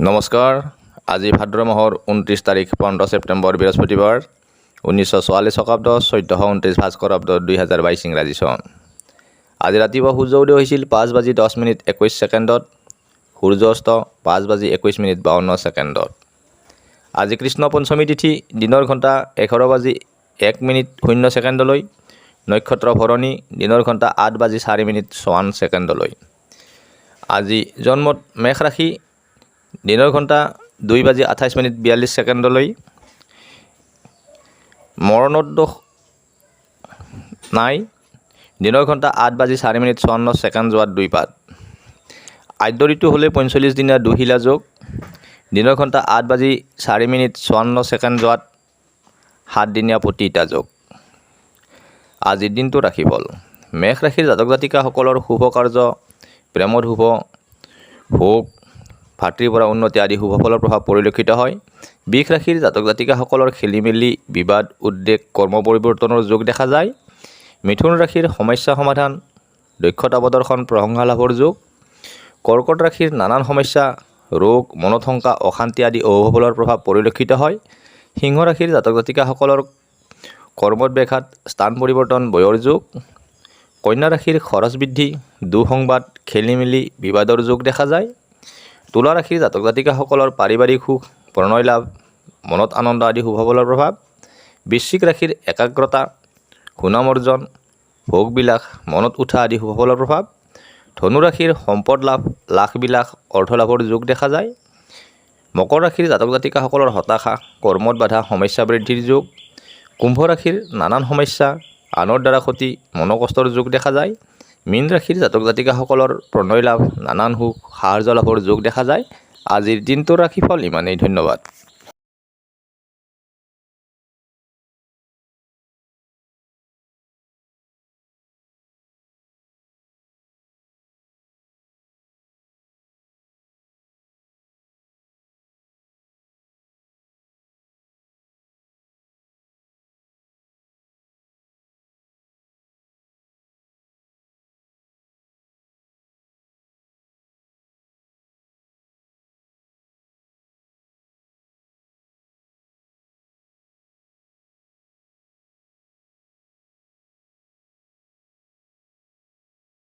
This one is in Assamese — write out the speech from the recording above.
নমস্কাৰ। আজি ভাদ্ৰ মাহৰ 29 তাৰিখ 15 ছেপ্টেম্বৰ বৃহস্পতিবাৰ 1944 শকাব্দ 1429 ভাস্কৰাব্দ 2022 ইংৰাজী চন। আজি ৰাতিপুৱা সূৰ্য উদয় হৈছিল 5:10:21 সূৰ্য অস্ত 5:21:52। আজি কৃষ্ণ পঞ্চমী তিথি, দিনৰ ঘণ্টা 11:01:00 নক্ষত্ৰ ভৰণী, দিনৰ ঘণ্টা 8:04:54। আজি জন্মত মেষ ৰাশি, দিনৰ ঘণ্টা 2:28:42। মৰণত দোষ নাই, দিনৰ ঘণ্টা 8:04:54 যোৱাত 2 পাত। আদ্য ঋতু হ'লে 45 দিনীয়া দুহিলা যোগ, দিনৰ ঘণ্টা 8:04:54 যোৱাত 7 দিনীয়া পতিতা যোগ। আজিৰ দিনটো ৰাশিফল। মেষ ৰাশিৰ জাতক জাতিকাসকলৰ শুভ কাৰ্য, প্ৰেমত শুভ, ভোগ, ভাতৃৰ পৰা উন্নতি আদি শুভ ফলৰ প্ৰভাৱ পৰিলক্ষিত হয়। বৃষ ৰাশিৰ জাতক জাতিকাসকলৰ খেলিমেলি, বিবাদ, উদ্বেগ, কৰ্ম পৰিৱৰ্তনৰ যোগ দেখা যায়। মিথুন ৰাশিৰ সমস্যা সমাধান, দক্ষতা প্ৰদৰ্শন, প্ৰশংসা লাভৰ যোগ। কৰ্কট ৰাশিৰ নানান সমস্যা, ৰোগ, মনত শংকা, অশান্তি আদি অশুভ ফলৰ প্ৰভাৱ পৰিলক্ষিত হয়। সিংহ ৰাশিৰ জাতক জাতিকাসকলৰ কৰ্মত ব্যাঘাত, স্থান পৰিৱৰ্তন, বয়ৰ যোগ। কন্যা ৰাশিৰ খৰচ বৃদ্ধি, দুঃসংবাদ, খেলিমেলি, বিবাদৰ যোগ দেখা যায়। তুলা ৰাশিৰ জাতক জাতিকাসকলৰ পাৰিবাৰিক সুখ, প্ৰণয় লাভ, মনত আনন্দ আদি শুভ ফলৰ প্ৰভাৱ। বৃশ্চিক ৰাশিৰ একাগ্ৰতা, সুনাম অৰ্জন, ভোগবিলাস, মনত উঠা আদি শুভ ফলৰ প্ৰভাৱ। ধনু ৰাশিৰ সম্পদ লাভ, লাখবিলাস, অৰ্থ লাভৰ যোগ দেখা যায়। মকৰ ৰাশিৰ জাতক জাতিকাসকলৰ হতাশা, কৰ্মত বাধা, সমস্যা বৃদ্ধিৰ যোগ। কুম্ভ ৰাশিৰ নানান সমস্যা, আনৰ দ্বাৰা ক্ষতি, মনোকষ্টৰ যোগ দেখা যায়। মীন ৰাশিৰ জাতক জাতিকাসকলৰ প্ৰণয় লাভ, নানান সুখ, সাহাৰ্য লাভৰ যোগ দেখা যায়। আজিৰ দিনটোৰ ৰাশিফল ইমানেই। ধন্যবাদ।